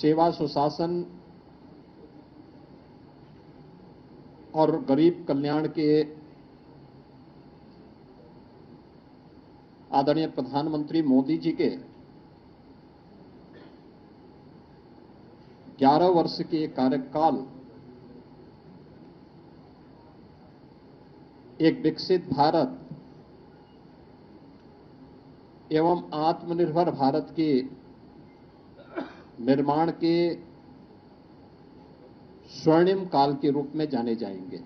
सेवा सुशासन और गरीब कल्याण के आदरणीय प्रधानमंत्री मोदी जी के 11 वर्ष के कार्यकाल एक विकसित भारत एवं आत्मनिर्भर भारत के निर्माण के स्वर्णिम काल के रूप में जाने जाएंगे।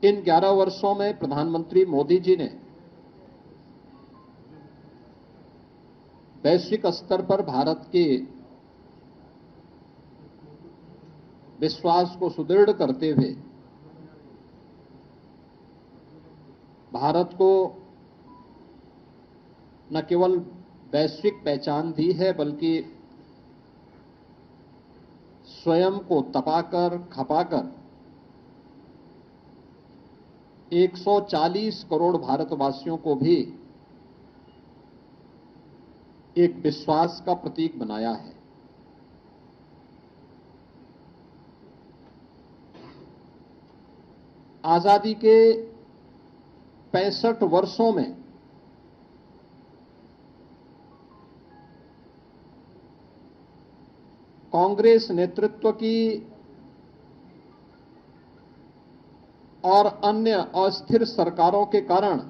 इन 11 वर्षों में प्रधानमंत्री मोदी जी ने वैश्विक स्तर पर भारत के विश्वास को सुदृढ़ करते हुए भारत को न केवल वैश्विक पहचान दी है बल्कि स्वयं को तपाकर खपाकर 140 करोड़ भारतवासियों को भी एक विश्वास का प्रतीक बनाया है। आजादी के 65 वर्षों में कांग्रेस नेतृत्व की और अन्य अस्थिर सरकारों के कारण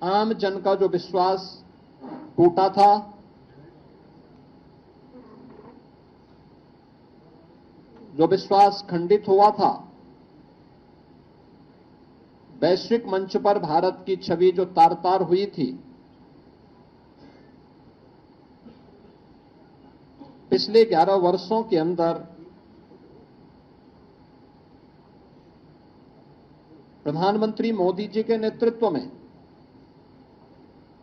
आम जन का जो विश्वास टूटा था, जो विश्वास खंडित हुआ था, वैश्विक मंच पर भारत की छवि जो तार-तार हुई थी, पिछले 11 वर्षों के अंदर प्रधानमंत्री मोदी जी के नेतृत्व में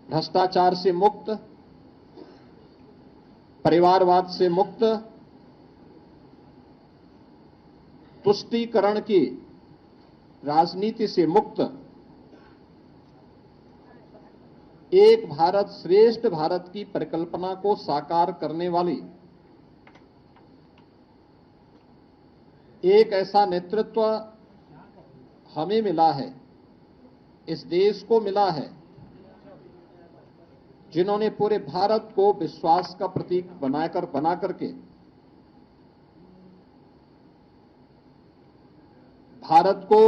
भ्रष्टाचार से मुक्त, परिवारवाद से मुक्त, तुष्टीकरण की राजनीति से मुक्त एक भारत श्रेष्ठ भारत की परिकल्पना को साकार करने वाली एक ऐसा नेतृत्व हमें मिला है, इस देश को मिला है, जिन्होंने पूरे भारत को विश्वास का प्रतीक बना करके भारत को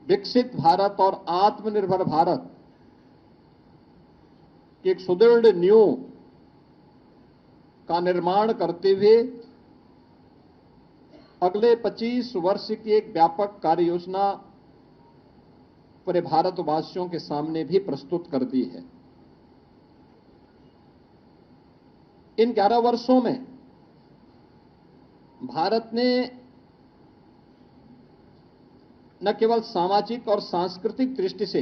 विकसित भारत और आत्मनिर्भर भारत की एक सुदृढ़ नींव का निर्माण करते हुए अगले 25 वर्ष की एक व्यापक कार्य योजना पूरे भारतवासियों के सामने भी प्रस्तुत कर दी है। इन 11 वर्षों में भारत ने न केवल सामाजिक और सांस्कृतिक दृष्टि से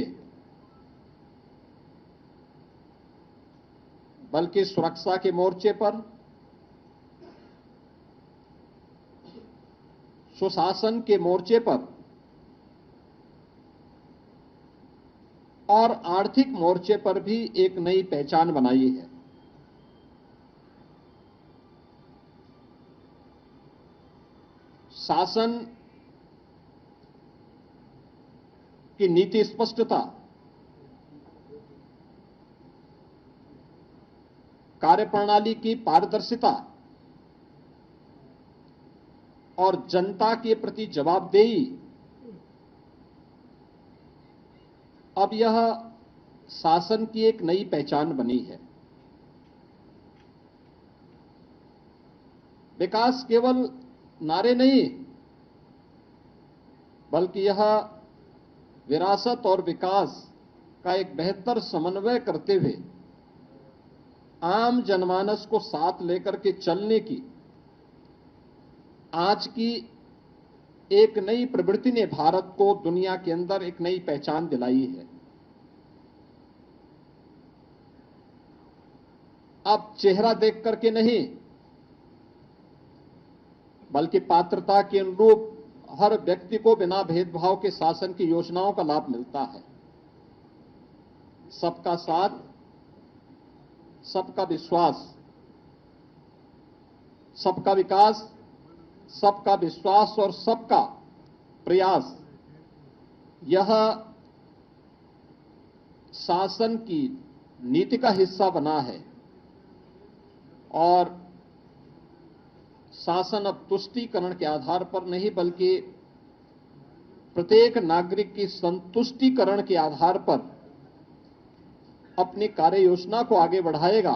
बल्कि सुरक्षा के मोर्चे पर, सुशासन के मोर्चे पर और आर्थिक मोर्चे पर भी एक नई पहचान बनाई है। शासन की नीति स्पष्टता, कार्यप्रणाली की पारदर्शिता और जनता के प्रति जवाबदेही, अब यह शासन की एक नई पहचान बनी है। विकास केवल नारे नहीं, बल्कि यह विरासत और विकास का एक बेहतर समन्वय करते हुए आम जनमानस को साथ लेकर के चलने की आज की एक नई प्रवृत्ति ने भारत को दुनिया के अंदर एक नई पहचान दिलाई है। अब चेहरा देख करके नहीं, बल्कि पात्रता के अनुरूप हर व्यक्ति को बिना भेदभाव के शासन की योजनाओं का लाभ मिलता है। सबका साथ, सबका विश्वास, सबका विकास, सबका विश्वास और सबका प्रयास, यह शासन की नीति का हिस्सा बना है। और शासन अब तुष्टीकरण के आधार पर नहीं, बल्कि प्रत्येक नागरिक की संतुष्टीकरण के आधार पर अपनी कार्य योजना को आगे बढ़ाएगा।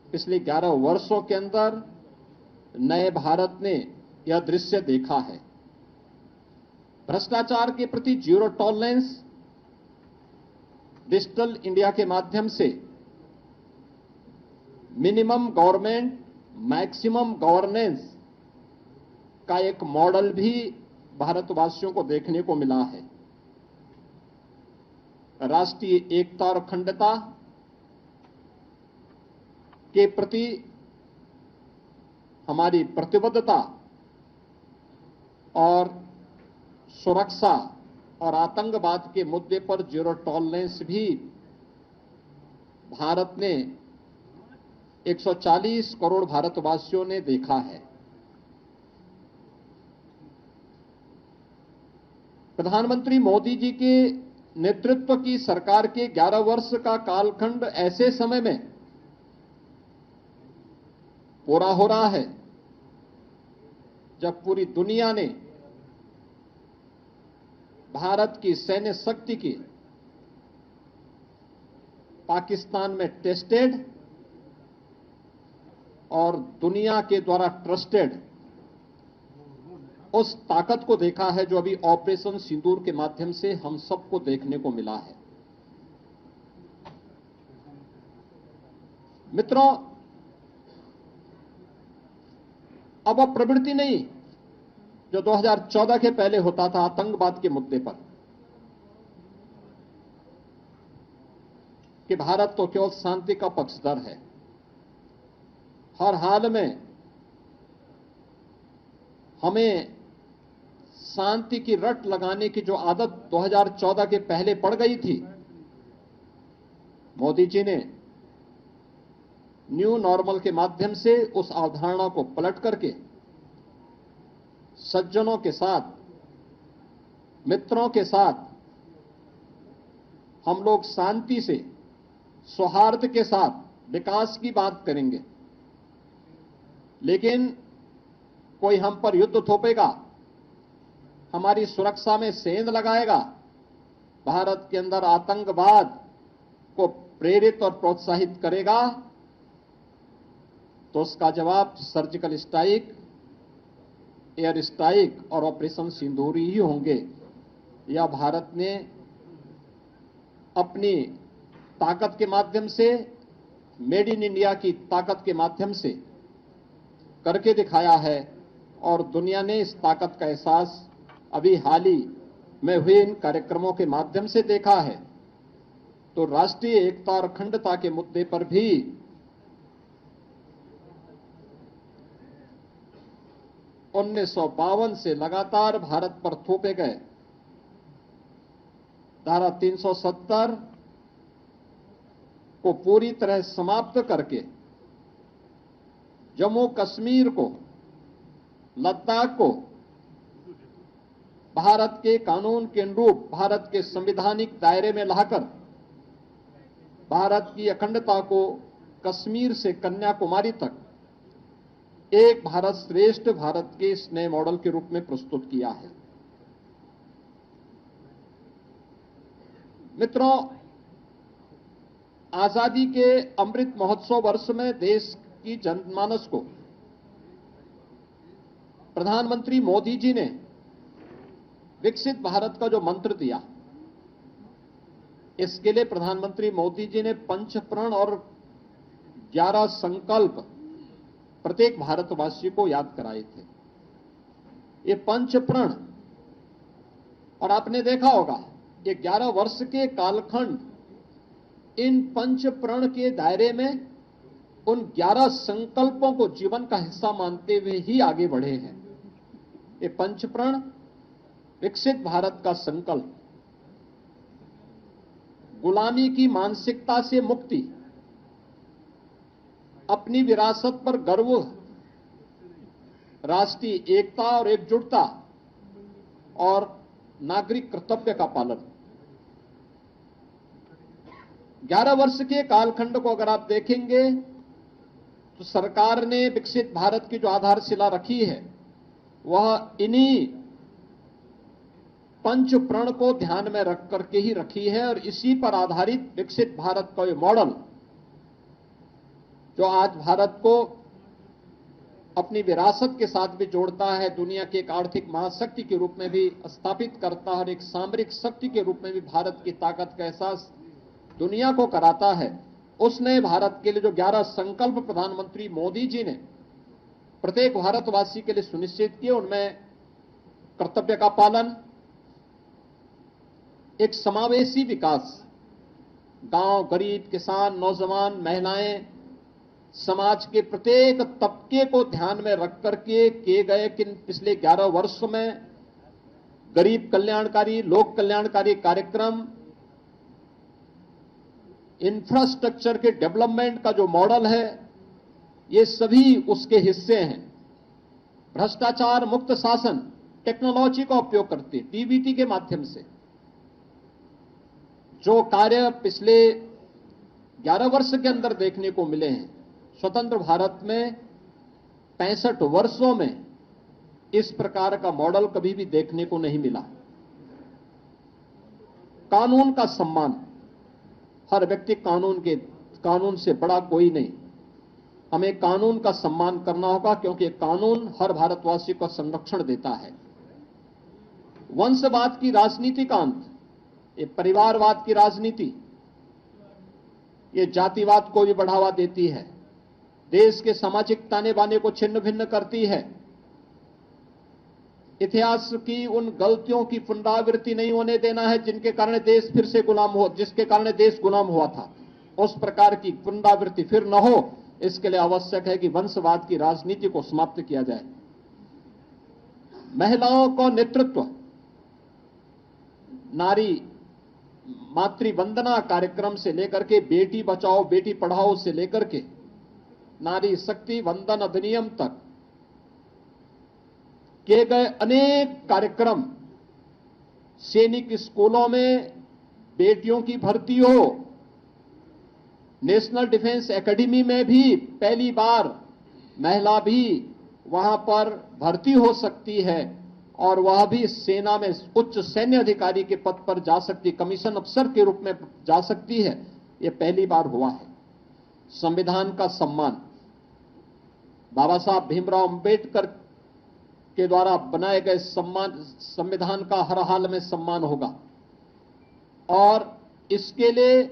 पिछले 11 वर्षों के अंदर नए भारत ने यह दृश्य देखा है। भ्रष्टाचार के प्रति जीरो टॉलरेंस, डिजिटल इंडिया के माध्यम से मिनिमम गवर्नमेंट मैक्सिमम गवर्नेंस का एक मॉडल भी भारतवासियों को देखने को मिला है। राष्ट्रीय एकता और अखंडता के प्रति हमारी प्रतिबद्धता और सुरक्षा और आतंकवाद के मुद्दे पर जीरो टॉलरेंस भी भारत ने 140 करोड़ भारतवासियों ने देखा है। प्रधानमंत्री मोदी जी के नेतृत्व की सरकार के 11 वर्ष का कालखंड ऐसे समय में पूरा हो रहा है जब पूरी दुनिया ने भारत की सैन्य शक्ति की पाकिस्तान में टेस्टेड और दुनिया के द्वारा ट्रस्टेड उस ताकत को देखा है जो अभी ऑपरेशन सिंदूर के माध्यम से हम सबको देखने को मिला है। मित्रों, अब वह प्रवृत्ति नहीं जो 2014 के पहले होता था आतंकवाद के मुद्दे पर कि भारत तो केवल शांति का पक्षधर है, हर हाल में हमें शांति की रट लगाने की जो आदत 2014 के पहले पड़ गई थी, मोदी जी ने न्यू नॉर्मल के माध्यम से उस अवधारणा को पलट करके सज्जनों के साथ, मित्रों के साथ हम लोग शांति से, सौहार्द के साथ विकास की बात करेंगे, लेकिन कोई हम पर युद्ध थोपेगा, हमारी सुरक्षा में सेंध लगाएगा, भारत के अंदर आतंकवाद को प्रेरित और प्रोत्साहित करेगा, तो उसका जवाब सर्जिकल स्ट्राइक, एयर स्ट्राइक और ऑपरेशन सिंदूर ही होंगे। यह भारत ने अपनी ताकत के माध्यम से, मेड इन इंडिया की ताकत के माध्यम से करके दिखाया है और दुनिया ने इस ताकत का एहसास अभी हाल ही में हुए इन कार्यक्रमों के माध्यम से देखा है। तो राष्ट्रीय एकता और अखंडता के मुद्दे पर भी 1952 से लगातार भारत पर थोपे गए धारा 370 को पूरी तरह समाप्त करके जम्मू कश्मीर को, लद्दाख को भारत के कानून के अनुरूप, भारत के संवैधानिक दायरे में लाकर भारत की अखंडता को कश्मीर से कन्याकुमारी तक एक भारत श्रेष्ठ भारत के इस नए मॉडल के रूप में प्रस्तुत किया है। मित्रों, आजादी के अमृत महोत्सव वर्ष में देश की जनमानस को प्रधानमंत्री मोदी जी ने विकसित भारत का जो मंत्र दिया, इसके लिए प्रधानमंत्री मोदी जी ने पंचप्रण और 11 संकल्प प्रत्येक भारतवासी को याद कराए थे। ये पंचप्रण, और आपने देखा होगा ये 11 वर्ष के कालखंड इन पंचप्रण के दायरे में उन 11 संकल्पों को जीवन का हिस्सा मानते हुए ही आगे बढ़े हैं। ये पंचप्रण विकसित भारत का संकल्प, गुलामी की मानसिकता से मुक्ति, अपनी विरासत पर गर्व, राष्ट्रीय एकता और एकजुटता और नागरिक कर्तव्य का पालन। 11 वर्ष के कालखंड को अगर आप देखेंगे तो सरकार ने विकसित भारत की जो आधारशिला रखी है वह इन्हीं पंच प्रण को ध्यान में रख करके ही रखी है और इसी पर आधारित विकसित भारत का ये मॉडल जो आज भारत को अपनी विरासत के साथ भी जोड़ता है, दुनिया की एक आर्थिक महाशक्ति के रूप में भी स्थापित करता है और एक सामरिक शक्ति के रूप में भी भारत की ताकत का एहसास दुनिया को कराता है। उसने भारत के लिए जो 11 संकल्प प्रधानमंत्री मोदी जी ने प्रत्येक भारतवासी के लिए सुनिश्चित किए, उनमें कर्तव्य का पालन, एक समावेशी विकास, गांव, गरीब, किसान, नौजवान, महिलाएं, समाज के प्रत्येक तबके को ध्यान में रख करके किए गए कि पिछले 11 वर्षों में गरीब कल्याणकारी, लोक कल्याणकारी कार्यक्रम, इंफ्रास्ट्रक्चर के डेवलपमेंट का जो मॉडल है, ये सभी उसके हिस्से हैं। भ्रष्टाचार मुक्त शासन, टेक्नोलॉजी का उपयोग करते, डीबीटी के माध्यम से जो कार्य पिछले 11 वर्ष के अंदर देखने को मिले हैं, स्वतंत्र भारत में 65 वर्षों में इस प्रकार का मॉडल कभी भी देखने को नहीं मिला। कानून का सम्मान, हर व्यक्ति कानून से बड़ा कोई नहीं। हमें कानून का सम्मान करना होगा क्योंकि कानून हर भारतवासी को संरक्षण देता है। वंशवाद की राजनीति का अंत, ये परिवारवाद की राजनीति, ये जातिवाद को भी बढ़ावा देती है, देश के सामाजिक ताने बाने को छिन्न भिन्न करती है। इतिहास की उन गलतियों की पुनरावृत्ति नहीं होने देना है जिसके कारण देश गुलाम हुआ था। उस प्रकार की पुनरावृत्ति फिर न हो, इसके लिए आवश्यक है कि वंशवाद की राजनीति को समाप्त किया जाए। महिलाओं को नेतृत्व, नारी मातृ वंदना कार्यक्रम से लेकर के बेटी बचाओ बेटी पढ़ाओ से लेकर के नारी शक्ति वंदन अधिनियम तक किए गए अनेक कार्यक्रम, सैनिक स्कूलों में बेटियों की भर्ती हो, नेशनल डिफेंस एकेडमी में भी पहली बार महिला भी वहां पर भर्ती हो सकती है और वह भी सेना में उच्च सैन्य अधिकारी के पद पर जा सकती, कमीशन अफसर के रूप में जा सकती है, यह पहली बार हुआ है। संविधान का सम्मान, बाबा साहब भीमराव अंबेडकर के द्वारा बनाए गए संविधान का हर हाल में सम्मान होगा और इसके लिए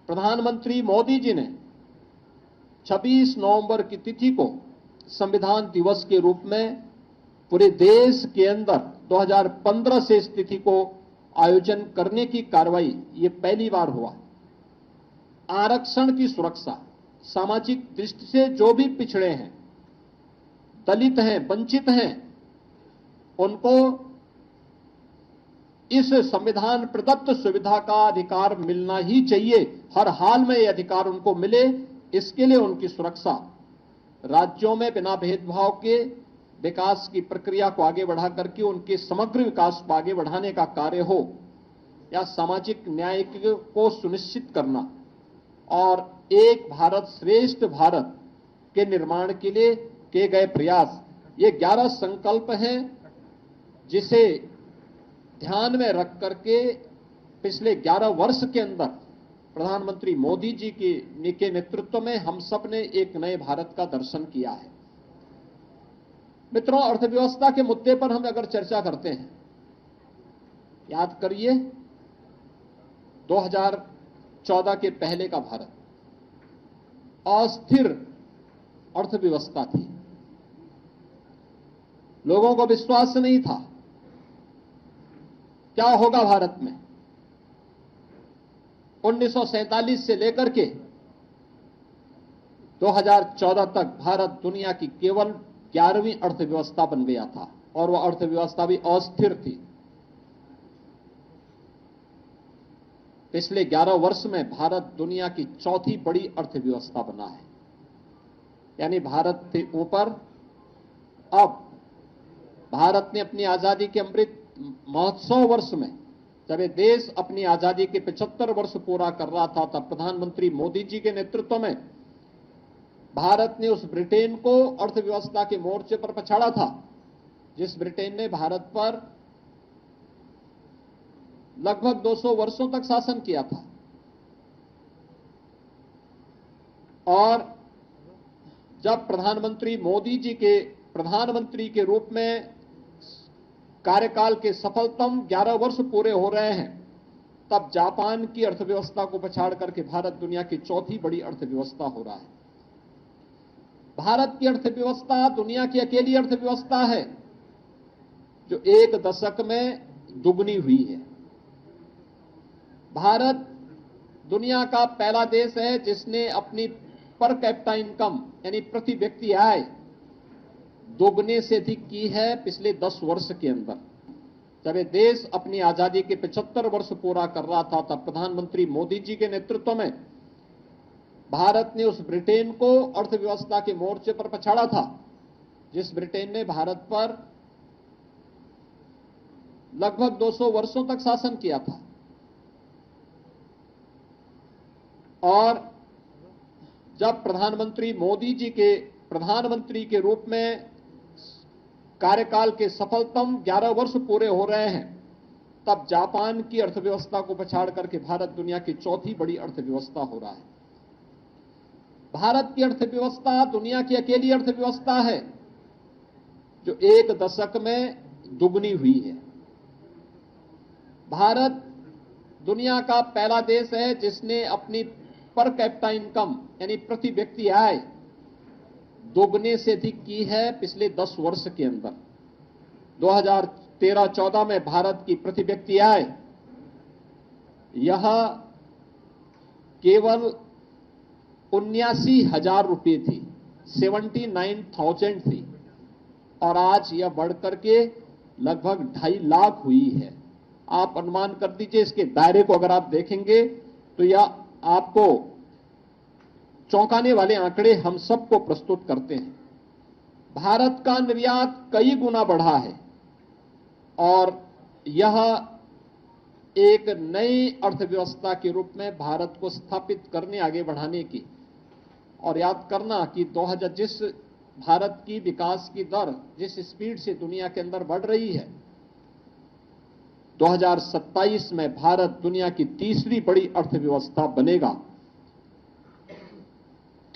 प्रधानमंत्री मोदी जी ने 26 नवंबर की तिथि को संविधान दिवस के रूप में पूरे देश के अंदर 2015 से इस तिथि को आयोजन करने की कार्रवाई ये पहली बार हुआ। आरक्षण की सुरक्षा, सामाजिक दृष्टि से जो भी पिछड़े हैं, दलित हैं, वंचित हैं, उनको इस संविधान प्रदत्त सुविधा का अधिकार मिलना ही चाहिए। हर हाल में यह अधिकार उनको मिले, इसके लिए उनकी सुरक्षा, राज्यों में बिना भेदभाव के विकास की प्रक्रिया को आगे बढ़ा करके उनके समग्र विकास को आगे बढ़ाने का कार्य हो, या सामाजिक न्याय को सुनिश्चित करना और एक भारत श्रेष्ठ भारत के निर्माण के लिए किए गए प्रयास, ये 11 संकल्प हैं जिसे ध्यान में रख करके पिछले 11 वर्ष के अंदर प्रधानमंत्री मोदी जी के नेतृत्व में हम सब ने एक नए भारत का दर्शन किया है। मित्रों, अर्थव्यवस्था के मुद्दे पर हम अगर चर्चा करते हैं, याद करिए 2014 के पहले का भारत अस्थिर अर्थव्यवस्था थी, लोगों को विश्वास नहीं था क्या होगा भारत में। 1947 से लेकर के 2014 तक भारत दुनिया की केवल 11वीं अर्थव्यवस्था बन गया था और वह अर्थव्यवस्था भी अस्थिर थी। पिछले 11 वर्ष में भारत दुनिया की चौथी बड़ी अर्थव्यवस्था बना है, यानी भारत से ऊपर। अब भारत ने अपनी आजादी के अमृत महोत्सव वर्ष में, जब ये देश अपनी आजादी के 75 वर्ष पूरा कर रहा था, तब प्रधानमंत्री मोदी जी के नेतृत्व में भारत ने उस ब्रिटेन को अर्थव्यवस्था के मोर्चे पर पछाड़ा था, जिस ब्रिटेन ने भारत पर लगभग 200 वर्षों तक शासन किया था। और जब प्रधानमंत्री मोदी जी के प्रधानमंत्री के रूप में कार्यकाल के सफलतम 11 वर्ष पूरे हो रहे हैं, तब जापान की अर्थव्यवस्था को पछाड़ करके भारत दुनिया की चौथी बड़ी अर्थव्यवस्था हो रहा है। भारत की अर्थव्यवस्था दुनिया की अकेली अर्थव्यवस्था है जो एक दशक में दुगनी हुई है। भारत दुनिया का पहला देश है जिसने अपनी पर कैपिटा इनकम यानी प्रति व्यक्ति आय दोगुने से अधिक की है पिछले 10 वर्ष के अंदर। जब ये देश अपनी आजादी के 75 वर्ष पूरा कर रहा था, तब प्रधानमंत्री मोदी जी के नेतृत्व में भारत ने उस ब्रिटेन को अर्थव्यवस्था के मोर्चे पर पछाड़ा था, जिस ब्रिटेन ने भारत पर लगभग 200 वर्षों तक शासन किया था। और जब प्रधानमंत्री मोदी जी के प्रधानमंत्री के रूप में कार्यकाल के सफलतम 11 वर्ष पूरे हो रहे हैं, तब जापान की अर्थव्यवस्था को पछाड़ करके भारत दुनिया की चौथी बड़ी अर्थव्यवस्था हो रहा है। भारत की अर्थव्यवस्था दुनिया की अकेली अर्थव्यवस्था है जो एक दशक में दुगनी हुई है। भारत दुनिया का पहला देश है जिसने अपनी पर कैपिटा इनकम यानी प्रति व्यक्ति आय दोगुने से अधिक की है पिछले 10 वर्ष के अंदर। 2013-14 में भारत की प्रति व्यक्ति आय यह केवल 79,000 रुपये थी, 79,000 थी, और आज यह बढ़कर के लगभग 2.5 लाख हुई है। आप अनुमान कर दीजिए, इसके दायरे को अगर आप देखेंगे तो यह आपको चौंकाने वाले आंकड़े हम सबको प्रस्तुत करते हैं। भारत का निर्यात कई गुना बढ़ा है और यह एक नई अर्थव्यवस्था के रूप में भारत को स्थापित करने, आगे बढ़ाने की। और याद करना कि 2000 जिस भारत की विकास की दर जिस स्पीड से दुनिया के अंदर बढ़ रही है, 2027 में भारत दुनिया की तीसरी बड़ी अर्थव्यवस्था बनेगा।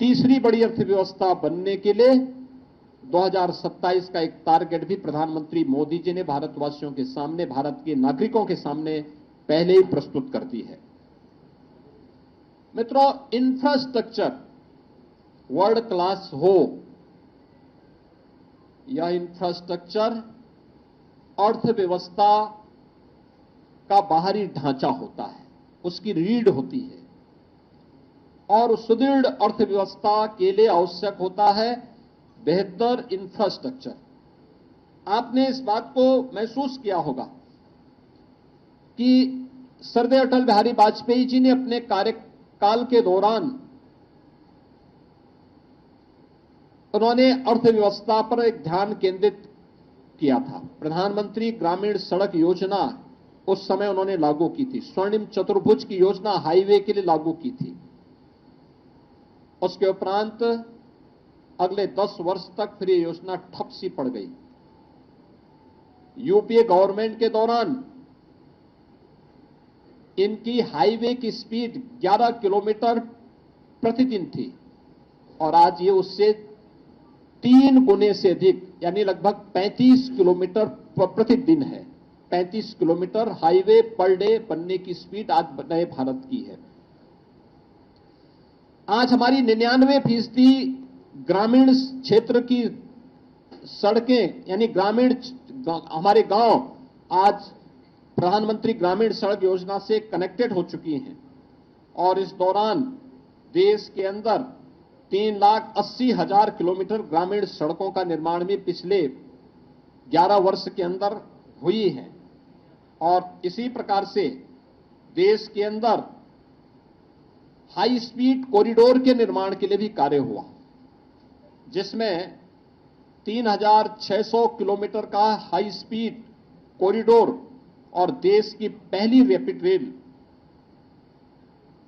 तीसरी बड़ी अर्थव्यवस्था बनने के लिए 2027 का एक टारगेट भी प्रधानमंत्री मोदी जी ने भारतवासियों के सामने, भारत के नागरिकों के सामने पहले ही प्रस्तुत कर दी है। मित्रों, इंफ्रास्ट्रक्चर वर्ल्ड क्लास हो, यह इंफ्रास्ट्रक्चर अर्थव्यवस्था का बाहरी ढांचा होता है, उसकी रीढ़ होती है, और सुदृढ़ अर्थव्यवस्था के लिए आवश्यक होता है बेहतर इंफ्रास्ट्रक्चर। आपने इस बात को महसूस किया होगा कि सरदेव अटल बिहारी वाजपेयी जी ने अपने कार्यकाल के दौरान उन्होंने अर्थव्यवस्था पर एक ध्यान केंद्रित किया था। प्रधानमंत्री ग्रामीण सड़क योजना उस समय उन्होंने लागू की थी। स्वर्णिम चतुर्भुज की योजना हाईवे के लिए लागू की थी। उसके उपरांत अगले 10 वर्ष तक फिर ये योजना ठप सी पड़ गई। यूपीए गवर्नमेंट के दौरान इनकी हाईवे की स्पीड 11 किलोमीटर प्रतिदिन थी और आज ये उससे 3 गुने से अधिक यानी लगभग 35 किलोमीटर प्रतिदिन है। 35 किलोमीटर हाईवे पर डे बनने की स्पीड आज नए भारत की है। आज हमारी 99% ग्रामीण क्षेत्र की सड़कें यानी ग्रामीण हमारे गांव आज प्रधानमंत्री ग्रामीण सड़क योजना से कनेक्टेड हो चुकी हैं। और इस दौरान देश के अंदर 3,80,000 किलोमीटर ग्रामीण सड़कों का निर्माण भी पिछले 11 वर्ष के अंदर हुई है। और इसी प्रकार से देश के अंदर हाई स्पीड कॉरिडोर के निर्माण के लिए भी कार्य हुआ, जिसमें 3,600 किलोमीटर का हाई स्पीड कॉरिडोर और देश की पहली रैपिड रेल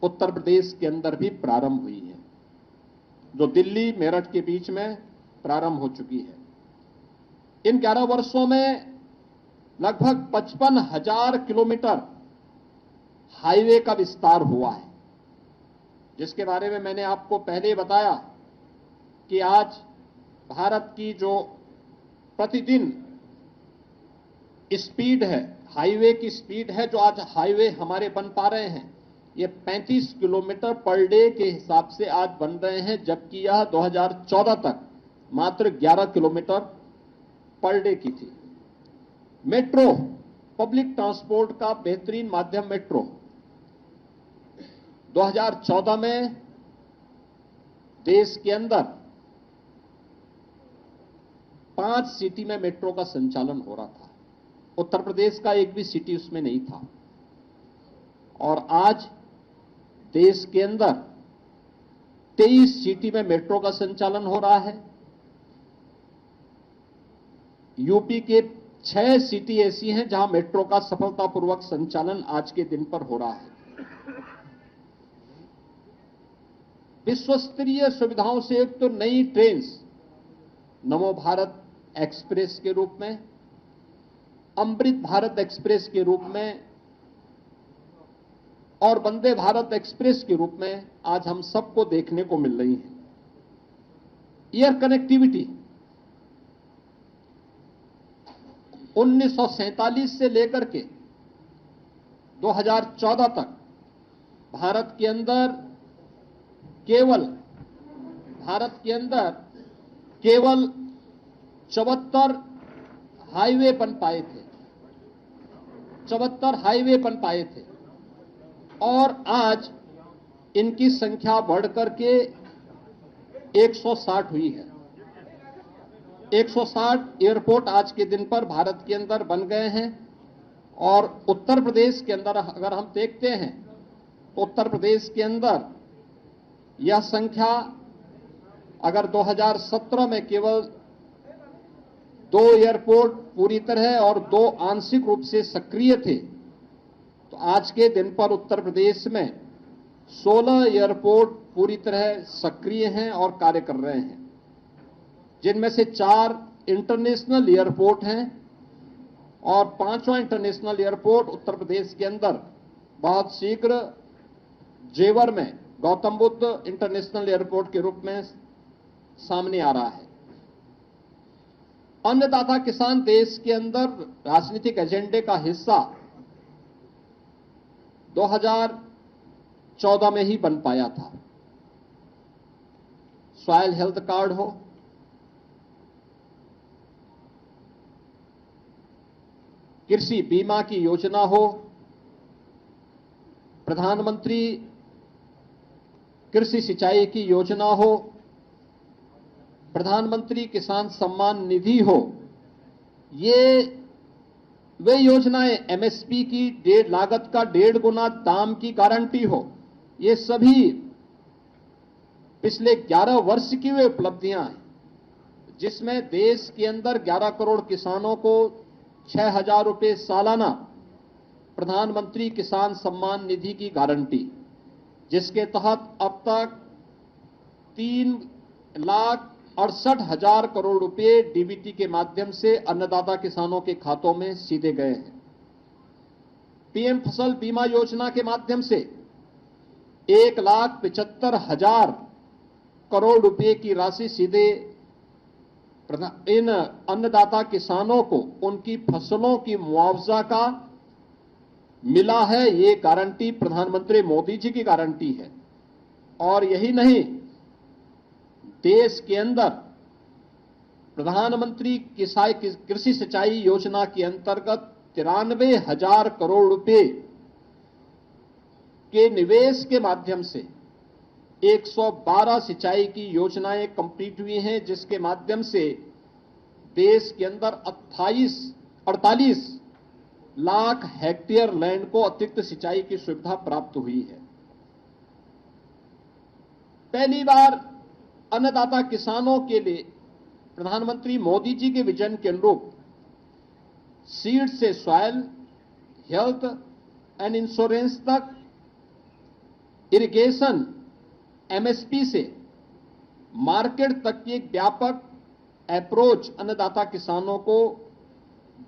उत्तर प्रदेश के अंदर भी प्रारंभ हुई है, जो दिल्ली मेरठ के बीच में प्रारंभ हो चुकी है। इन 11 वर्षों में लगभग 55,000 किलोमीटर हाईवे का विस्तार हुआ है, जिसके बारे में मैंने आपको पहले बताया कि आज भारत की जो प्रतिदिन स्पीड है, हाईवे की स्पीड है, जो आज हाईवे हमारे बन पा रहे हैं, ये 35 किलोमीटर पर डे के हिसाब से आज बन रहे हैं, जबकि यह 2014 तक मात्र 11 किलोमीटर पर डे की थी। मेट्रो, पब्लिक ट्रांसपोर्ट का बेहतरीन माध्यम मेट्रो, 2014 में देश के अंदर 5 सिटी में मेट्रो का संचालन हो रहा था। उत्तर प्रदेश का एक भी सिटी उसमें नहीं था। और आज देश के अंदर 23 सिटी में मेट्रो का संचालन हो रहा है। यूपी के 6 सिटी ऐसी हैं जहां मेट्रो का सफलतापूर्वक संचालन आज के दिन पर हो रहा है। विश्व स्तरीय सुविधाओं से युक्त तो नई ट्रेन नमो भारत एक्सप्रेस के रूप में, अमृत भारत एक्सप्रेस के रूप में और वंदे भारत एक्सप्रेस के रूप में आज हम सबको देखने को मिल रही है। एयर कनेक्टिविटी 1947 से लेकर के 2014 तक भारत के अंदर केवल 74 हाईवे बन पाए थे, 74 हाईवे बन पाए थे, और आज इनकी संख्या बढ़कर के 160 हुई है। 160 एयरपोर्ट आज के दिन पर भारत के अंदर बन गए हैं। और उत्तर प्रदेश के अंदर अगर हम देखते हैं तो उत्तर प्रदेश के अंदर यह संख्या अगर 2017 में केवल 2 एयरपोर्ट पूरी तरह और 2 आंशिक रूप से सक्रिय थे, तो आज के दिन पर उत्तर प्रदेश में 16 एयरपोर्ट पूरी तरह सक्रिय हैं और कार्य कर रहे हैं, जिनमें से 4 इंटरनेशनल एयरपोर्ट हैं और 5वां इंटरनेशनल एयरपोर्ट उत्तर प्रदेश के अंदर बहुत शीघ्र जेवर में गौतम बुद्ध इंटरनेशनल एयरपोर्ट के रूप में सामने आ रहा है। अन्नदाता किसान देश के अंदर राजनीतिक एजेंडे का हिस्सा 2014 में ही बन पाया था। सॉइल हेल्थ कार्ड हो, कृषि बीमा की योजना हो, प्रधानमंत्री कृषि सिंचाई की योजना हो, प्रधानमंत्री किसान सम्मान निधि हो, ये वे योजनाएं, एमएसपी की लागत का 1.5 गुना दाम की गारंटी हो, ये सभी पिछले 11 वर्ष की वे उपलब्धियां हैं, जिसमें देश के अंदर 11 करोड़ किसानों को 6,000 रुपए सालाना प्रधानमंत्री किसान सम्मान निधि की गारंटी, जिसके तहत अब तक 3,68,000 करोड़ रुपए डीबीटी के माध्यम से अन्नदाता किसानों के खातों में सीधे गए हैं। पीएम फसल बीमा योजना के माध्यम से 1,75,000 करोड़ रुपए की राशि सीधे इन अन्नदाता किसानों को उनकी फसलों की मुआवजा का मिला है। ये गारंटी प्रधानमंत्री मोदी जी की गारंटी है। और यही नहीं, देश के अंदर प्रधानमंत्री कृषि सिंचाई योजना के अंतर्गत 93,000 करोड़ रुपए के निवेश के माध्यम से 112 सिंचाई की योजनाएं कंप्लीट हुई हैं, जिसके माध्यम से देश के अंदर 48 लाख हेक्टेयर लैंड को अतिरिक्त सिंचाई की सुविधा प्राप्त हुई है। पहली बार अन्नदाता किसानों के लिए प्रधानमंत्री मोदी जी के विजन के अनुरूप सीड से सॉइल, हेल्थ एंड इंश्योरेंस तक, इरिगेशन, एमएसपी से मार्केट तक की एक व्यापक अप्रोच अन्नदाता किसानों को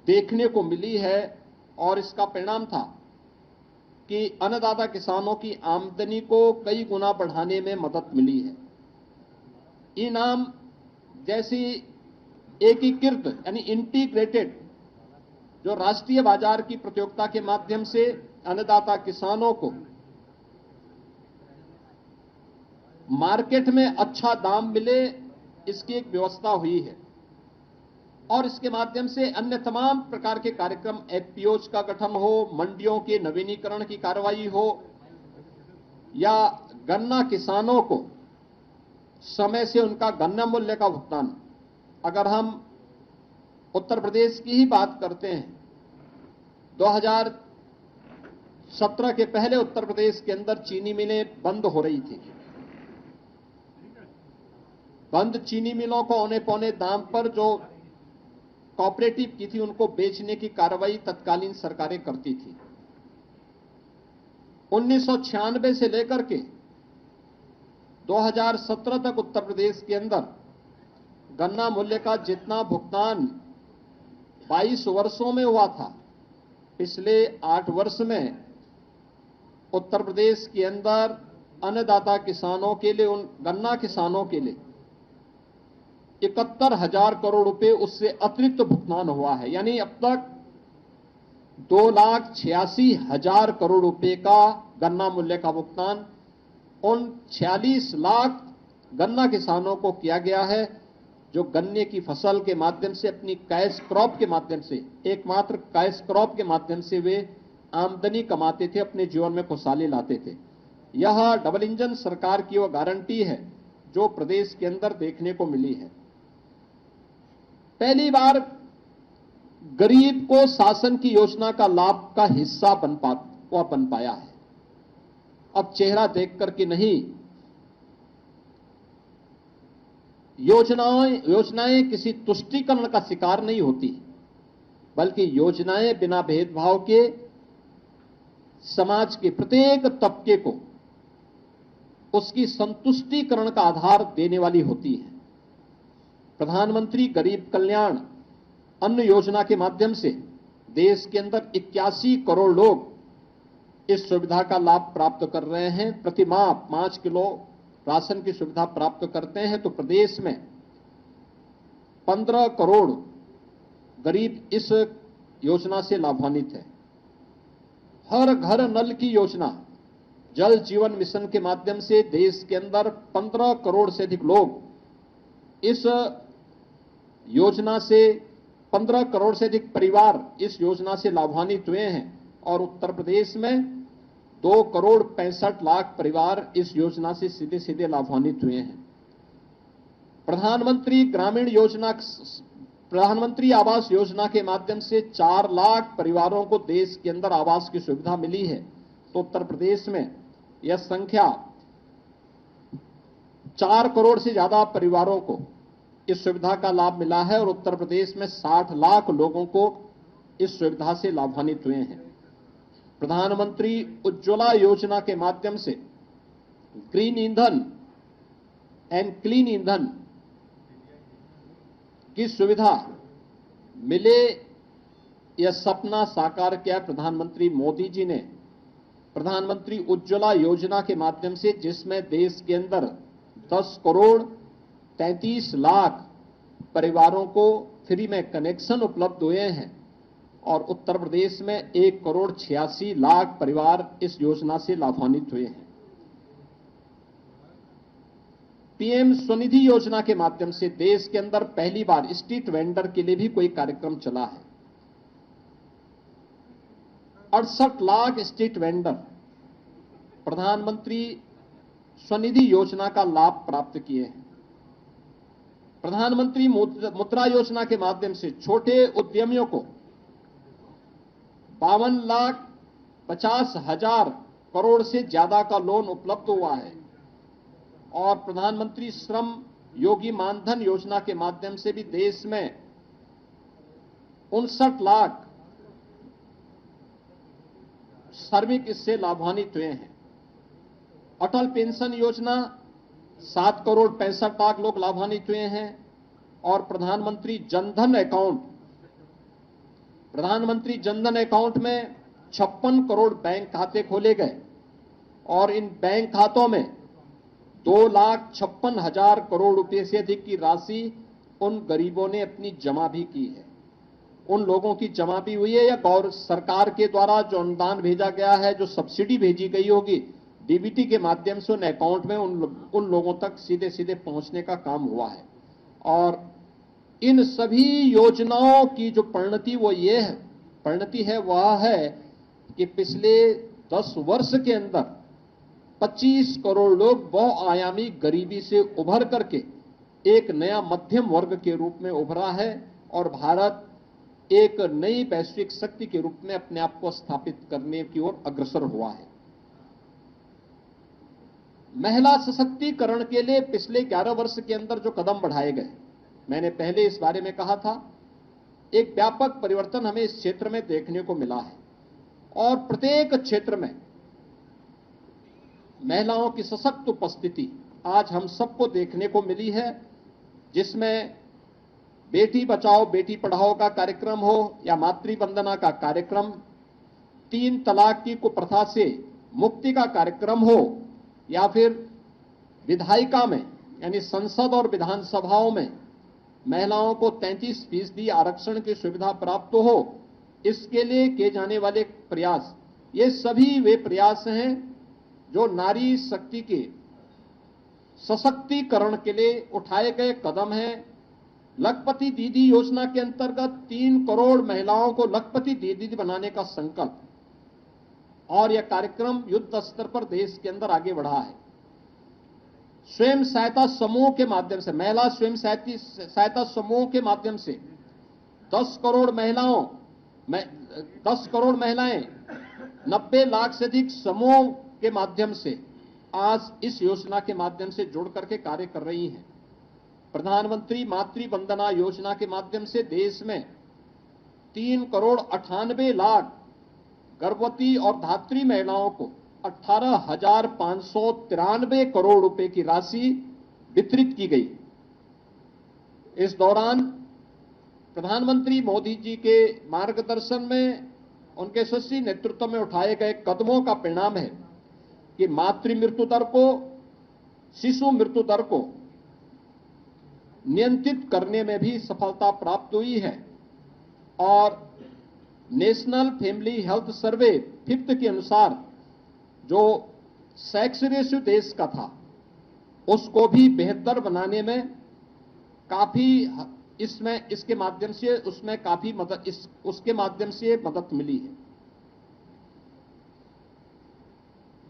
देखने को मिली है और इसका परिणाम था कि अन्नदाता किसानों की आमदनी को कई गुना बढ़ाने में मदद मिली है। इनाम जैसी एकीकृत यानी इंटीग्रेटेड जो राष्ट्रीय बाजार की प्रतियोगिता के माध्यम से अन्नदाता किसानों को मार्केट में अच्छा दाम मिले, इसकी एक व्यवस्था हुई है और इसके माध्यम से अन्य तमाम प्रकार के कार्यक्रम, एफपीओज का गठन हो, मंडियों के नवीनीकरण की कार्रवाई हो या गन्ना किसानों को समय से उनका गन्ना मूल्य का भुगतान। अगर हम उत्तर प्रदेश की ही बात करते हैं, 2017 के पहले उत्तर प्रदेश के अंदर चीनी मिलें बंद हो रही थी। बंद चीनी मिलों को औने पौने दाम पर जो कोऑपरेटिव की थी उनको बेचने की कार्रवाई तत्कालीन सरकारें करती थी। 1996 से लेकर के 2017 तक उत्तर प्रदेश के अंदर गन्ना मूल्य का जितना भुगतान 22 वर्षों में हुआ था, पिछले 8 वर्ष में उत्तर प्रदेश के अंदर अन्नदाता किसानों के लिए, उन गन्ना किसानों के लिए 71,000 करोड़ रुपए उससे अतिरिक्त भुगतान हुआ है। यानी अब तक 2,86,000 करोड़ रुपए का गन्ना मूल्य का भुगतान उन 46 लाख गन्ना किसानों को किया गया है जो गन्ने की फसल के माध्यम से, अपनी कैश क्रॉप के माध्यम से, एकमात्र कैश क्रॉप के माध्यम से वे आमदनी कमाते थे, अपने जीवन में खुशहाली लाते थे। यह डबल इंजन सरकार की वह गारंटी है जो प्रदेश के अंदर देखने को मिली है। पहली बार गरीब को शासन की योजना का लाभ का हिस्सा बन पाया है। अब चेहरा देख करके नहीं, योजनाएं किसी तुष्टीकरण का शिकार नहीं होती, बल्कि योजनाएं बिना भेदभाव के समाज के प्रत्येक तबके को उसकी संतुष्टिकरण का आधार देने वाली होती है। प्रधानमंत्री गरीब कल्याण अन्न योजना के माध्यम से देश के अंदर 81 करोड़ लोग इस सुविधा का लाभ प्राप्त कर रहे हैं। प्रति माह 5 किलो राशन की सुविधा प्राप्त करते हैं, तो प्रदेश में 15 करोड़ गरीब इस योजना से लाभान्वित है। हर घर नल की योजना, जल जीवन मिशन के माध्यम से देश के अंदर 15 करोड़ से अधिक लोग इस योजना से, 15 करोड़ से अधिक परिवार इस योजना से लाभान्वित हुए हैं और उत्तर प्रदेश में 2 करोड़ 65 लाख परिवार इस योजना से सीधे सीधे लाभान्वित हुए हैं। प्रधानमंत्री आवास योजना के माध्यम से 4 लाख परिवारों को देश के अंदर आवास की सुविधा मिली है, तो उत्तर प्रदेश में यह संख्या 4 करोड़ से ज्यादा परिवारों को इस सुविधा का लाभ मिला है और उत्तर प्रदेश में 60 लाख लोगों को इस सुविधा से लाभान्वित हुए हैं। प्रधानमंत्री उज्ज्वला योजना के माध्यम से ग्रीन ईंधन एंड क्लीन ईंधन की सुविधा मिले, यह सपना साकार किया प्रधानमंत्री मोदी जी ने। प्रधानमंत्री उज्ज्वला योजना के माध्यम से, जिसमें देश के अंदर 10 करोड़ 33 लाख परिवारों को फ्री में कनेक्शन उपलब्ध हुए हैं और उत्तर प्रदेश में 1 करोड़ 86 लाख परिवार इस योजना से लाभान्वित हुए हैं। पीएम स्वनिधि योजना के माध्यम से देश के अंदर पहली बार स्ट्रीट वेंडर के लिए भी कोई कार्यक्रम चला है। 68 लाख स्ट्रीट वेंडर प्रधानमंत्री स्वनिधि योजना का लाभ प्राप्त किए हैं। प्रधानमंत्री मुद्रा योजना के माध्यम से छोटे उद्यमियों को 52,50,000 करोड़ से ज्यादा का लोन उपलब्ध हुआ है और प्रधानमंत्री श्रम योगी मानधन योजना के माध्यम से भी देश में 59 लाख श्रमिक इससे लाभान्वित हुए हैं। अटल पेंशन योजना 7 करोड़ 65 लाख लोग लाभान्वित हुए हैं और प्रधानमंत्री जनधन अकाउंट में 56 करोड़ बैंक खाते खोले गए और इन बैंक खातों में 2,56,000 करोड़ रुपए से अधिक की राशि उन गरीबों ने अपनी जमा भी की है। उन लोगों की जमा भी हुई है या गौर सरकार के द्वारा जो अनुदान भेजा गया है, जो सब्सिडी भेजी गई होगी डीबीटी के माध्यम से उन अकाउंट में उन लोगों तक सीधे सीधे पहुंचने का काम हुआ है। और इन सभी योजनाओं की जो परिणति है वह है कि पिछले 10 वर्ष के अंदर 25 करोड़ लोग बहुआयामी गरीबी से उभर करके एक नया मध्यम वर्ग के रूप में उभरा है और भारत एक नई वैश्विक शक्ति के रूप में अपने आप को स्थापित करने की ओर अग्रसर हुआ है। महिला सशक्तिकरण के लिए पिछले 11 वर्ष के अंदर जो कदम बढ़ाए गए, मैंने पहले इस बारे में कहा था, एक व्यापक परिवर्तन हमें इस क्षेत्र में देखने को मिला है और प्रत्येक क्षेत्र में महिलाओं की सशक्त उपस्थिति आज हम सबको देखने को मिली है, जिसमें बेटी बचाओ बेटी पढ़ाओ का कार्यक्रम हो या मातृ वंदना का कार्यक्रम, 3 तलाक की कुप्रथा से मुक्ति का कार्यक्रम हो या फिर विधायिका में यानी संसद और विधानसभाओं में महिलाओं को 33% आरक्षण की सुविधा प्राप्त हो, इसके लिए किए जाने वाले प्रयास, ये सभी वे प्रयास हैं जो नारी शक्ति के सशक्तिकरण के लिए उठाए गए कदम हैं। लखपति दीदी योजना के अंतर्गत 3 करोड़ महिलाओं को लखपति दीदी बनाने का संकल्प और यह कार्यक्रम युद्ध स्तर पर देश के अंदर आगे बढ़ा है। स्वयं सहायता समूह के माध्यम से, महिला स्वयं सहायता समूह के माध्यम से 10 करोड़ महिलाएं 90 लाख से अधिक समूह के माध्यम से आज इस योजना के माध्यम से जुड़ करके कार्य कर रही हैं। प्रधानमंत्री मातृ वंदना योजना के माध्यम से देश में 3 करोड़ 98 लाख गर्भवती और धात्री महिलाओं को 18,593 करोड़ रुपए की राशि वितरित की गई। इस दौरान प्रधानमंत्री मोदी जी के मार्गदर्शन में, उनके यशस्वी नेतृत्व में उठाए गए कदमों का परिणाम है कि मातृ मृत्यु दर को, शिशु मृत्यु दर को नियंत्रित करने में भी सफलता प्राप्त हुई है और national family health survey 5th के अनुसार जो सेक्स रेशियो देश का था उसको भी बेहतर बनाने में काफी इसके माध्यम से उसमें काफी मदद उसके माध्यम से मदद मिली है।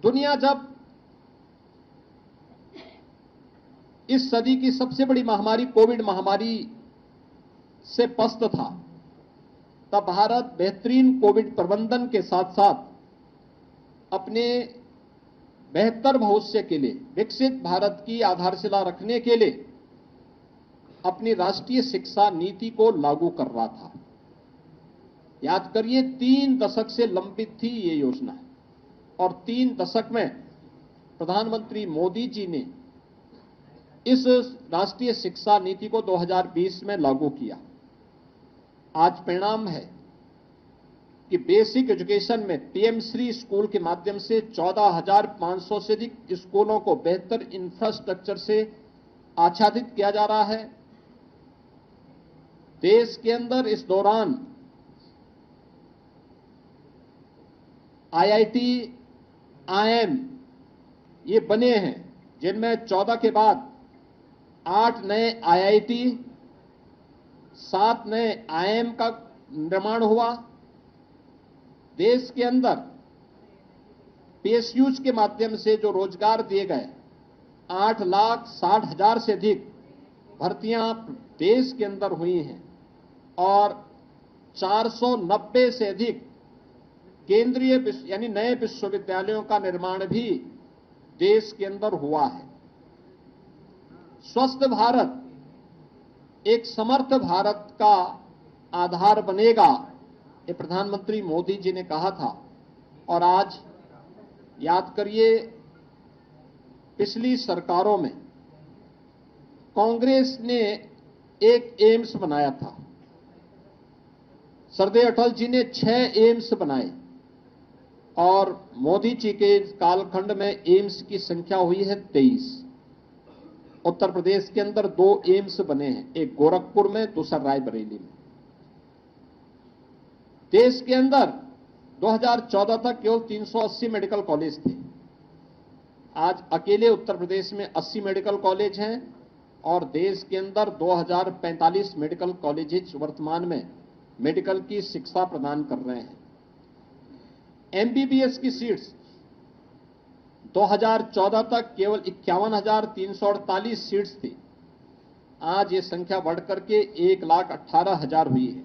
दुनिया जब इस सदी की सबसे बड़ी महामारी कोविड महामारी से पस्त था, तब भारत बेहतरीन कोविड प्रबंधन के साथ साथ अपने बेहतर भविष्य के लिए, विकसित भारत की आधारशिला रखने के लिए अपनी राष्ट्रीय शिक्षा नीति को लागू कर रहा था। याद करिए, 3 दशक से लंबित थी ये योजना और 3 दशक में प्रधानमंत्री मोदी जी ने इस राष्ट्रीय शिक्षा नीति को 2020 में लागू किया। आज परिणाम है कि बेसिक एजुकेशन में पीएम श्री स्कूल के माध्यम से 14,500 से अधिक स्कूलों को बेहतर इंफ्रास्ट्रक्चर से आच्छादित किया जा रहा है। देश के अंदर इस दौरान आईआईटी, आईआईएम ये बने हैं, जिनमें 14 के बाद 8 नए आईआईटी, 7 नए आईआईएम का निर्माण हुआ। देश के अंदर पीएसयूज के माध्यम से जो रोजगार दिए गए 8,60,000 से अधिक भर्तियां देश के अंदर हुई हैं और 490 से अधिक केंद्रीय यानी नए विश्वविद्यालयों का निर्माण भी देश के अंदर हुआ है। स्वस्थ भारत एक समर्थ भारत का आधार बनेगा, ये प्रधानमंत्री मोदी जी ने कहा था। और आज याद करिए, पिछली सरकारों में कांग्रेस ने एक एम्स बनाया था, सरदार अटल जी ने 6 एम्स बनाए और मोदी जी के कालखंड में एम्स की संख्या हुई है 23। उत्तर प्रदेश के अंदर 2 एम्स बने हैं, एक गोरखपुर में, दूसरा रायबरेली में। देश के अंदर 2014 तक केवल 380 मेडिकल कॉलेज थे। आज अकेले उत्तर प्रदेश में 80 मेडिकल कॉलेज हैं और देश के अंदर 2045 मेडिकल कॉलेजेस वर्तमान में मेडिकल की शिक्षा प्रदान कर रहे हैं। एमबीबीएस की सीट्स 2014 तक केवल 51,348 सीट्स थी। आज ये संख्या बढ़कर के 1,18,000 हुई है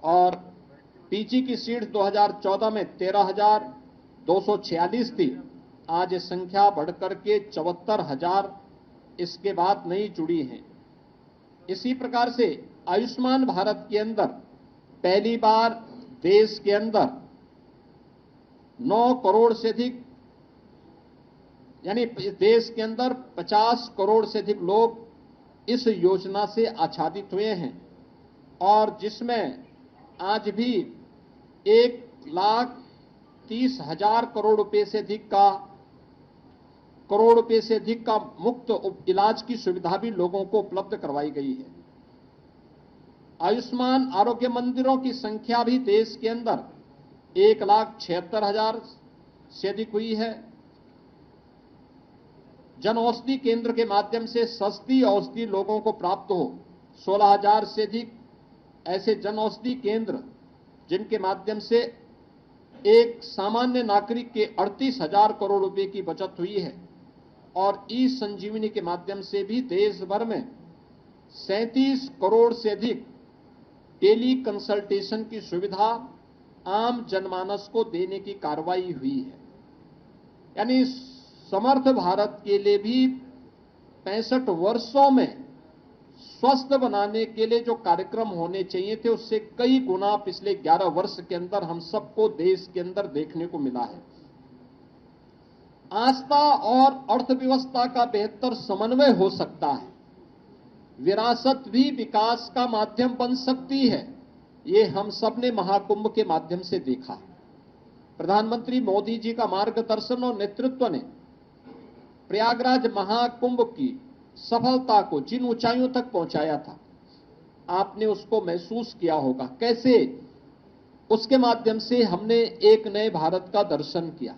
और पीजी की सीट्स 2014 में 13,246 थी। आज ये संख्या बढ़कर के 74,000 इसके बाद नई जुड़ी हैं। इसी प्रकार से आयुष्मान भारत के अंदर पहली बार देश के अंदर 9 करोड़ से अधिक, यानी देश के अंदर 50 करोड़ से अधिक लोग इस योजना से आच्छादित हुए हैं और जिसमें आज भी 1,30,000 करोड़ रुपए से अधिक का मुफ्त इलाज की सुविधा भी लोगों को उपलब्ध करवाई गई है। आयुष्मान आरोग्य मंदिरों की संख्या भी देश के अंदर 1,76,000 से अधिक हुई है। जन औषधि केंद्र के माध्यम से सस्ती औषधि लोगों को प्राप्त हो, 16,000 से अधिक ऐसे जन औषधि केंद्र जिनके माध्यम से एक सामान्य नागरिक के 38,000 करोड़ रुपए की बचत हुई है। और ई संजीवनी के माध्यम से भी देश भर में 37 करोड़ से अधिक टेली कंसल्टेशन की सुविधा आम जनमानस को देने की कार्रवाई हुई है। यानी समर्थ भारत के लिए भी 65 वर्षों में स्वस्थ बनाने के लिए जो कार्यक्रम होने चाहिए थे, उससे कई गुना पिछले 11 वर्ष के अंदर हम सबको देश के अंदर देखने को मिला है। आस्था और अर्थव्यवस्था का बेहतर समन्वय हो सकता है। विरासत भी विकास का माध्यम बन सकती है। ये हम सब ने महाकुंभ के माध्यम से देखा है। प्रधानमंत्री मोदी जी का मार्गदर्शन और नेतृत्व ने प्रयागराज महाकुंभ की सफलता को जिन ऊंचाइयों तक पहुंचाया था, आपने उसको महसूस किया होगा। कैसे उसके माध्यम से हमने एक नए भारत का दर्शन किया।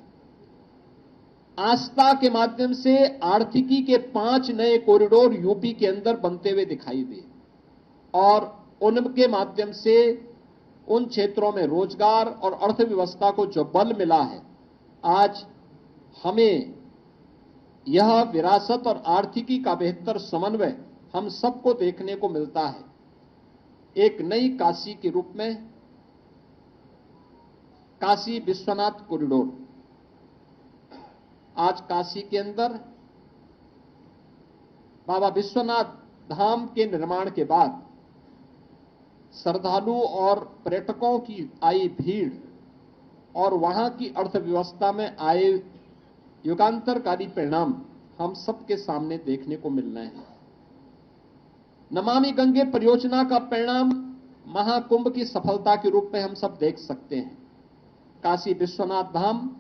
आस्था के माध्यम से आर्थिकी के 5 नए कॉरिडोर यूपी के अंदर बनते हुए दिखाई दिए और उनके माध्यम से उन क्षेत्रों में रोजगार और अर्थव्यवस्था को जो बल मिला है, आज हमें यह विरासत और आर्थिकी का बेहतर समन्वय हम सबको देखने को मिलता है। एक नई काशी के रूप में काशी विश्वनाथ कॉरिडोर, आज काशी के अंदर बाबा विश्वनाथ धाम के निर्माण के बाद श्रद्धालु और पर्यटकों की आई भीड़ और वहां की अर्थव्यवस्था में आए युगांतरकारी परिणाम हम सबके सामने देखने को मिल रहे हैं। नमामि गंगे परियोजना का परिणाम महाकुंभ की सफलता के रूप में हम सब देख सकते हैं। काशी विश्वनाथ धाम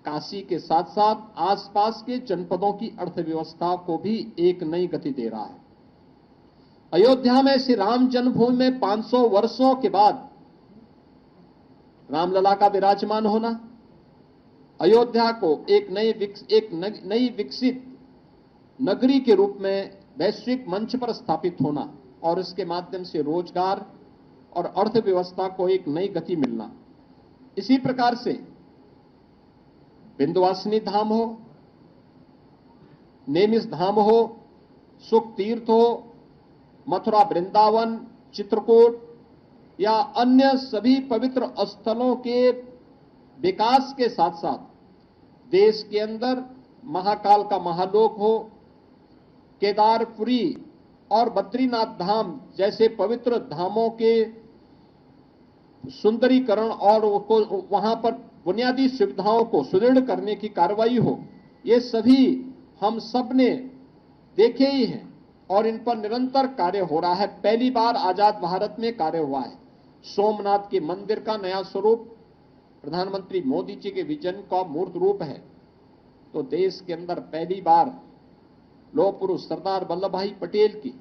काशी के साथ साथ आसपास के जनपदों की अर्थव्यवस्था को भी एक नई गति दे रहा है। अयोध्या में श्री राम जन्मभूमि में 500 वर्षों के बाद रामलला का विराजमान होना, अयोध्या को एक नई विकसित नगरी के रूप में वैश्विक मंच पर स्थापित होना और इसके माध्यम से रोजगार और अर्थव्यवस्था को एक नई गति मिलना। इसी प्रकार से विंध्यवासिनी धाम हो, नेमिष धाम हो, सुख तीर्थ हो, मथुरा वृंदावन, चित्रकूट या अन्य सभी पवित्र स्थलों के विकास के साथ साथ देश के अंदर महाकाल का महालोक हो, केदारपुरी और बद्रीनाथ धाम जैसे पवित्र धामों के सुंदरीकरण और वहां पर बुनियादी सुविधाओं को सुदृढ़ करने की कार्रवाई हो, ये सभी हम सब ने देखे ही हैं और इन पर निरंतर कार्य हो रहा है। पहली बार आजाद भारत में कार्य हुआ है। सोमनाथ के मंदिर का नया स्वरूप प्रधानमंत्री मोदी जी के विजन का मूर्त रूप है। तो देश के अंदर पहली बार लौह पुरुष सरदार वल्लभ भाई पटेल की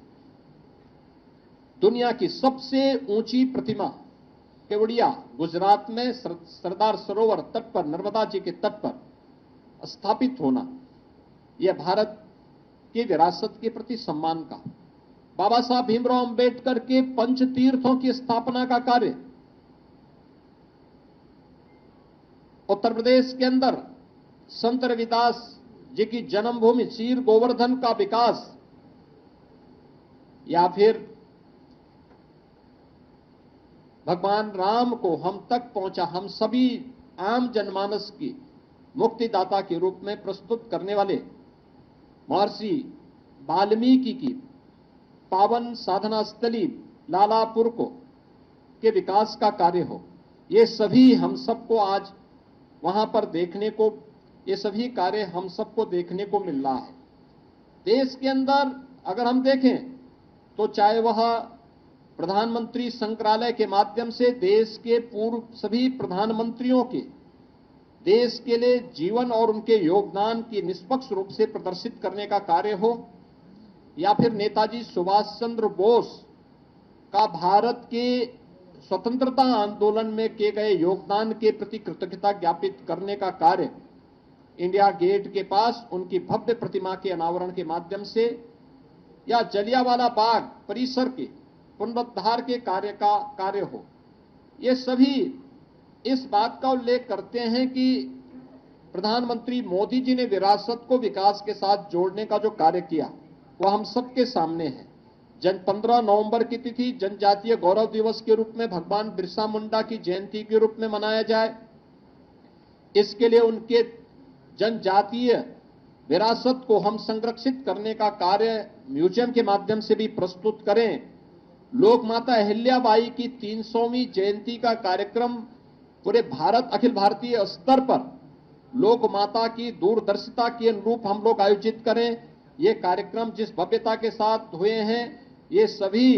दुनिया की सबसे ऊंची प्रतिमा केवड़िया गुजरात में सरदार सरोवर तट पर, नर्मदा जी के तट पर स्थापित होना, यह भारत की विरासत के प्रति सम्मान का। बाबा साहब भीमराव अंबेडकर के पंच तीर्थों की स्थापना का कार्य, उत्तर प्रदेश के अंदर संत रविदास जी की जन्मभूमि शीर गोवर्धन का विकास, या फिर भगवान राम को हम तक पहुंचा, हम सभी आम जनमानस की मुक्तिदाता के रूप में प्रस्तुत करने वाले महर्षि वाल्मीकि की पावन साधना स्थली लालापुर को के विकास का कार्य हो, ये सभी हम सबको आज वहां पर देखने को, ये सभी कार्य हम सबको देखने को मिल रहा है। देश के अंदर अगर हम देखें तो चाहे वह प्रधानमंत्री संग्रहालय के माध्यम से देश के पूर्व सभी प्रधानमंत्रियों के देश के लिए जीवन और उनके योगदान की निष्पक्ष रूप से प्रदर्शित करने का कार्य हो, या फिर नेताजी सुभाष चंद्र बोस का भारत के स्वतंत्रता आंदोलन में किए गए योगदान के प्रति कृतज्ञता ज्ञापित करने का कार्य इंडिया गेट के पास उनकी भव्य प्रतिमा के अनावरण के माध्यम से, या जलियांवाला बाग परिसर के पुनरुद्धार के कार्य हो, ये सभी इस बात का उल्लेख करते हैं कि प्रधानमंत्री मोदी जी ने विरासत को विकास के साथ जोड़ने का जो कार्य किया वह हम सबके सामने है। 15 नवंबर की तिथि जनजातीय गौरव दिवस के रूप में भगवान बिरसा मुंडा की जयंती के रूप में मनाया जाए, इसके लिए उनके जनजातीय विरासत को हम संरक्षित करने का कार्य म्यूजियम के माध्यम से भी प्रस्तुत करें। लोक माता अहिल्याबाई की 300वीं जयंती का कार्यक्रम पूरे भारत अखिल भारतीय स्तर पर लोक माता की दूरदर्शिता के अनुरूप हम लोग आयोजित करें। ये कार्यक्रम जिस भव्यता के साथ हुए हैं, ये सभी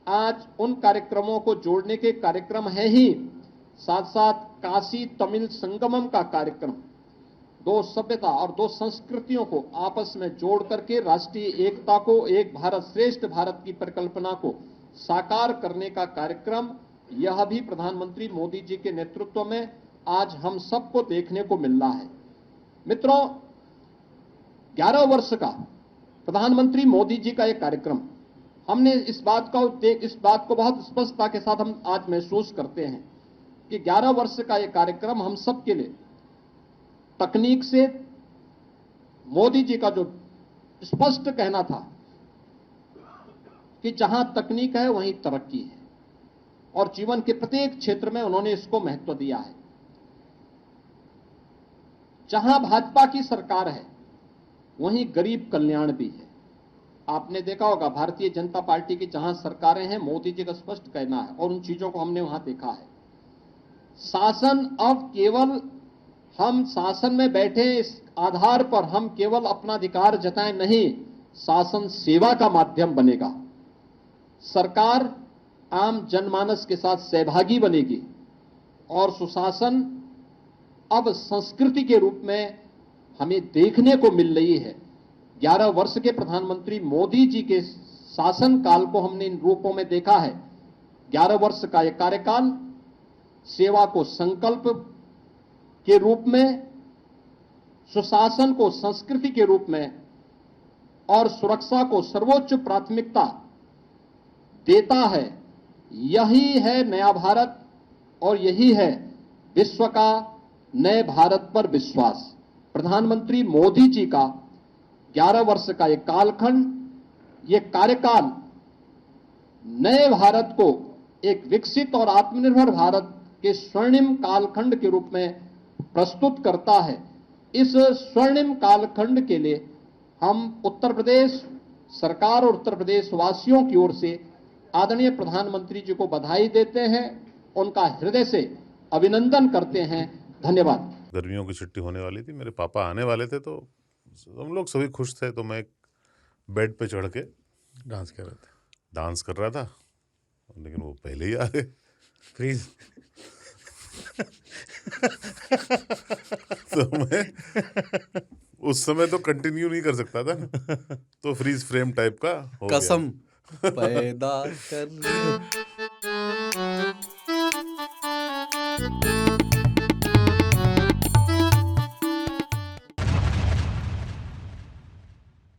आज उन कार्यक्रमों को जोड़ने के कार्यक्रम हैं ही। साथ साथ काशी तमिल संगमम का कार्यक्रम दो सभ्यता और दो संस्कृतियों को आपस में जोड़ करके राष्ट्रीय एकता को, एक भारत श्रेष्ठ भारत की परिकल्पना को साकार करने का कार्यक्रम, यह भी प्रधानमंत्री मोदी जी के नेतृत्व में आज हम सबको देखने को मिल रहा है। मित्रों, 11 वर्ष का प्रधानमंत्री मोदी जी का एक कार्यक्रम, हमने इस बात को बहुत स्पष्टता के साथ हम आज महसूस करते हैं कि 11 वर्ष का यह कार्यक्रम हम सबके लिए तकनीक से मोदी जी का जो स्पष्ट कहना था कि जहां तकनीक है वहीं तरक्की है, और जीवन के प्रत्येक क्षेत्र में उन्होंने इसको महत्व दिया है। जहां भाजपा की सरकार है वहीं गरीब कल्याण भी है। आपने देखा होगा भारतीय जनता पार्टी की जहां सरकारें हैं, मोदी जी का स्पष्ट कहना है और उन चीजों को हमने वहां देखा है। शासन अब केवल हम शासन में बैठे इस आधार पर हम केवल अपना अधिकार जताएं नहीं, शासन सेवा का माध्यम बनेगा। सरकार आम जनमानस के साथ सहभागी बनेगी और सुशासन अब संस्कृति के रूप में हमें देखने को मिल रही है। 11 वर्ष के प्रधानमंत्री मोदी जी के शासन काल को हमने इन रूपों में देखा है। 11 वर्ष का यह कार्यकाल सेवा को संकल्प के रूप में, सुशासन को संस्कृति के रूप में और सुरक्षा को सर्वोच्च प्राथमिकता देता है। यही है नया भारत और यही है विश्व का नए भारत पर विश्वास। प्रधानमंत्री मोदी जी का 11 वर्ष का ये कालखंड, ये कार्यकाल नए भारत को एक विकसित और आत्मनिर्भर भारत के स्वर्णिम कालखंड के रूप में प्रस्तुत करता है। इस स्वर्णिम कालखंड के लिए हम उत्तर प्रदेश सरकार और उत्तर प्रदेश वासियों की ओर से आदरणीय प्रधानमंत्री जी को बधाई देते हैं, उनका हृदय से अभिनंदन करते हैं। धन्यवाद। गर्मियों की छुट्टी होने वाली थी, मेरे पापा आने वाले थे, तो हम लोग सभी खुश थे। तो मैं बेड पे चढ़ के डांस कर रहे थे, डांस कर रहा था, लेकिन वो पहले ही आ गए। फ्रीज। तो मैं उस समय तो कंटिन्यू नहीं कर सकता था ना, तो फ्रीज फ्रेम टाइप का हो गया। कसम पैदा कर